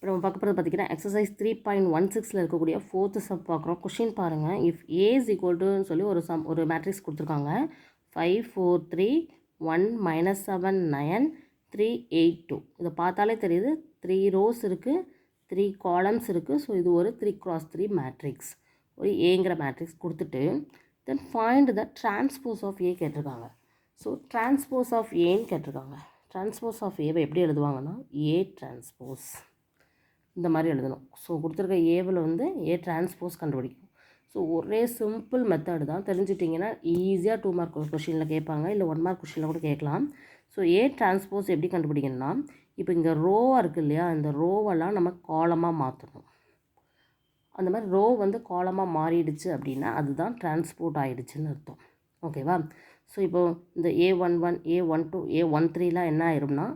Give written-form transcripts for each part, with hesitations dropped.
இப்போ நம்ம பார்க்க போகிறது பார்த்திங்கன்னா எக்ஸசைஸ் 3.16 இருக்கக்கூடிய 4th சம் பார்க்குறோம். கொஷின் பாருங்கள். இஃப் ஏ இஸ் ஈக்குவல் டுன்னு சொல்லி ஒரு மேட்ரிக்ஸ் கொடுத்துருக்காங்க. 5 4 3 1 -7 9 3 8 2. இதை பார்த்தாலே தெரியுது 3 ரோஸ் இருக்குது, 3 காலம்ஸ் இருக்குது. ஸோ இது ஒரு 3x3 மேட்ரிக்ஸ், ஒரு ஏங்கிற மேட்ரிக்ஸ் கொடுத்துட்டு then find the transpose of A கேட்டிருக்காங்க. ஸோ டிரான்ஸ்போஸ் ஆஃப் ஏன்னு கேட்டிருக்காங்க. டிரான்ஸ்போஸ் ஆஃப் ஏவை எப்படி எழுதுவாங்கன்னா ஏ டிரான்ஸ்போஸ் இந்த மாதிரி எழுதணும். ஸோ கொடுத்துருக்க ஏவில் வந்து ஏ டிரான்ஸ்போஸ் கண்டுபிடிக்கும். ஸோ ஒரே சிம்பிள் மெத்தட் தான், தெரிஞ்சிட்டிங்கன்னா ஈஸியாக 2 மார்க் கொஷினில் கேட்பாங்க, இல்லை 1 மார்க் கொஷினில் கூட கேட்கலாம். ஸோ ஏ டிரான்ஸ்போஸ் எப்படி கண்டுபிடிக்கணும்னா, இப்போ இங்கே ரோவாக இருக்குது இல்லையா, இந்த ரோவெல்லாம் நம்ம காலமாக மாற்றணும். அந்த மாதிரி ரோ வந்து காலமாக மாறிடுச்சு அப்படின்னா அதுதான் டிரான்ஸ்போர்ட் ஆகிடுச்சுன்னு அர்த்தம். ஓகேவா? ஸோ இப்போது இந்த A11 A12 A13லாம் என்ன ஆயிரும்னா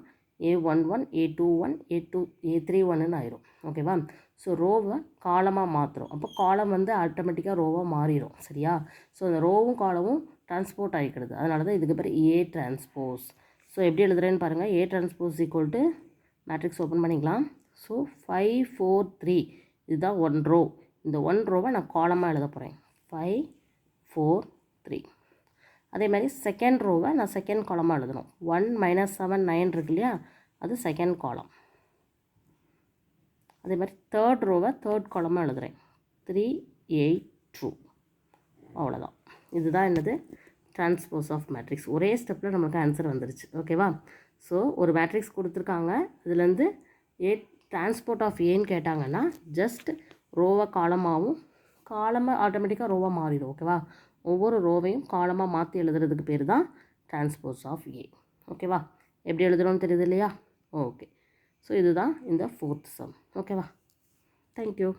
A11 A21 A31ன்னு ஆயிரும். ஓகேவா? ஸோ ரோவை காலமாக மாற்றுறோம். அப்போ காலம் வந்து ஆட்டோமேட்டிக்காக ரோவாக மாறிடும். சரியா? ஸோ அந்த ரோவும் காலமும் டிரான்ஸ்போர்ட் ஆகிக்கிறது. அதனால தான் இதுக்கு பேர் ஏ டிரான்ஸ்போஸ். ஸோ எப்படி எழுதுறேன்னு பாருங்கள். ஏ transpose equal to matrix open பண்ணிக்கலாம். ஸோ 5 4 3 இதுதான் 1 ரோ. இந்த 1 ரோவை நான் காலமாக எழுத போகிறேன். 5 4 3. அதே மாதிரி செகண்ட் ரோவை நான் செகண்ட் காலமாக எழுதணும். 1 -7 9 இருக்கு இல்லையா, அது செகண்ட் காலம். அதே மாதிரி தேர்ட் ரோவை தேர்ட் காலமாக எழுதுகிறேன். 3 8 2. அவ்வளோதான். இதுதான் என்னது டிரான்ஸ்போஸ் ஆஃப் மேட்ரிக்ஸ். ஒரே ஸ்டெப்பில் நம்மளுக்கு ஆன்சர் வந்துருச்சு. ஓகேவா? ஸோ ஒரு மேட்ரிக்ஸ் கொடுத்துருக்காங்க, இதுலேருந்து ஏ டிரான்ஸ்போர்ட் ஆஃப் ஏன்னு கேட்டாங்கன்னா ஜஸ்ட் ரோவை காலமாகவும் காலமாக ஆட்டோமேட்டிக்காக ரோவாக மாறிடும். ஓகேவா? ஒவ்வொரு ரோவையும் காலமாக மாற்றி எழுதுறதுக்கு பேர் தான் டிரான்ஸ்போஸ் ஆஃப் ஏ. ஓகேவா? எப்படி எழுதுறோன்னு தெரியுது இல்லையா? ஓகே. ஸோ இதுதான் இந்த 4th சம். ஓகேவா? தேங்க்யூ.